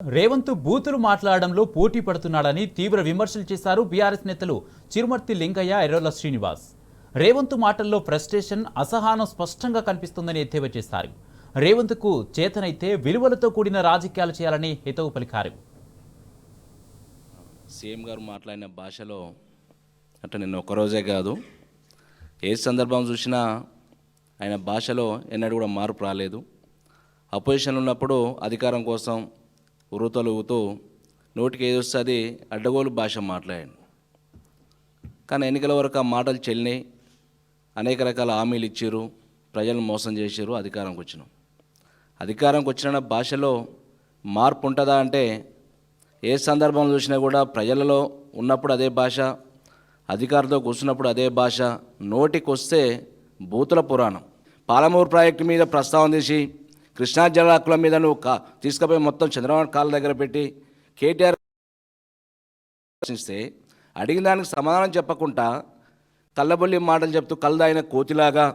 రేవంత్ బూతులు మాట్లాడడంలో పోటీ పడుతున్నాడని తీవ్ర విమర్శలు చేశారు బీఆర్ఎస్ నేతలు చిరుమర్తి లింగయ్య, ఎర్రోల శ్రీనివాస్. రేవంత్ మాటల్లో ఫ్రస్ట్రేషన్, అసహనం స్పష్టంగా కనిపిస్తుందని ఎద్దేవా చేశారు. రేవంత్కు చేతనైతే విలువలతో కూడిన రాజకీయాలు చేయాలని హితవు పలికారు. సీఎం గారు మాట్లాడిన భాషలో అంటే నిన్న ఒక్కరోజే కాదు, ఏ సందర్భం చూసినా ఆయన భాషలో ఎన్నడూ కూడా మార్పు రాలేదు. అపోజిషన్లో ఉన్నప్పుడు అధికారం కోసం ఉరుతలుగుతూ నోటికి ఏది వస్తే అది అడ్డగోలు భాష మాట్లాడాను. కానీ ఎన్నికల వరకు ఆ మాటలు చెల్లినాయి. అనేక రకాల హామీలు ఇచ్చారు, ప్రజలను మోసం చేశారు. అధికారంకి వచ్చిన భాషలో మార్పు ఉంటుందా అంటే ఏ సందర్భంలో చూసినా కూడా ప్రజలలో ఉన్నప్పుడు అదే భాష, అధికారంతో కూర్చున్నప్పుడు అదే భాష, నోటికి వస్తే బూతుల పురాణం. పాలమూరు ప్రాజెక్టు మీద ప్రస్తావన తీసి కృష్ణా జల హక్కుల మీద నువ్వు తీసుకుపోయి మొత్తం చంద్రబాబు కాళ్ళ దగ్గర పెట్టి కేటీఆర్ అడిగిన దానికి సమాధానం చెప్పకుండా కళ్ళబొల్లి మాటలు చెప్తూ కళ్ళదాయిన కోతిలాగా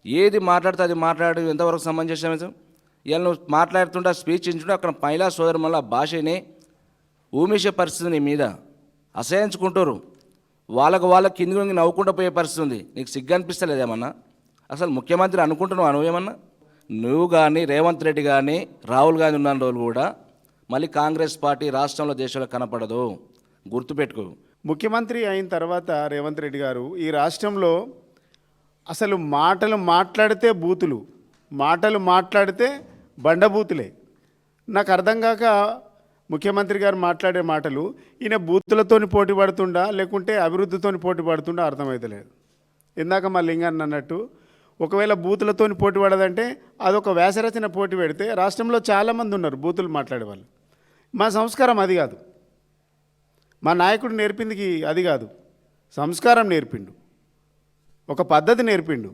ఏది మాట్లాడితే అది మాట్లాడడం ఎంతవరకు సమంజసం? ఇవాళ నువ్వు మాట్లాడుతుంటే స్పీచ్ ఇచ్చుంటే అక్కడ మహిళా సోదరు మళ్ళీ భాషని ఊమిషే పరిస్థితి నీ మీద అసహించుకుంటారు. వాళ్ళకి కింది నవ్వుకుంటూ పోయే పరిస్థితి ఉంది. నీకు సిగ్గు అనిపిస్తలేదేమన్నా? అసలు ముఖ్యమంత్రి అనుకుంటున్నావు నువ్వేమన్నా? నువ్వు కానీ రేవంత్ రెడ్డి కానీ రాహుల్ గాంధీ ఉన్న రోజులు కూడా మళ్ళీ కాంగ్రెస్ పార్టీ రాష్ట్రంలో దేశంలో కనపడదు, గుర్తుపెట్టుకో. ముఖ్యమంత్రి అయిన తర్వాత రేవంత్ రెడ్డి గారు ఈ రాష్ట్రంలో అసలు మాటలు మాట్లాడితే బూతులు, మాటలు మాట్లాడితే బండబూతులే. నాకు అర్థం కాక ముఖ్యమంత్రి గారు మాట్లాడే మాటలు ఈయన బూతులతోని పోటీ పడుతుండా లేకుంటే అభివృద్ధితోని పోటీ పడుతుండా అర్థమవుతలేదు. ఇందాక మా లింగన్న అన్నట్టు ఒకవేళ బూతులతో పోటీ పడదంటే అదొక వ్యాసరచన పోటీ పెడితే రాష్ట్రంలో చాలామంది ఉన్నారు బూతులు మాట్లాడేవాళ్ళు. మా సంస్కారం అది కాదు, మా నాయకుడు నేర్పింది అది కాదు. సంస్కారం నేర్పిండు, ఒక పద్ధతి నేర్పిండు.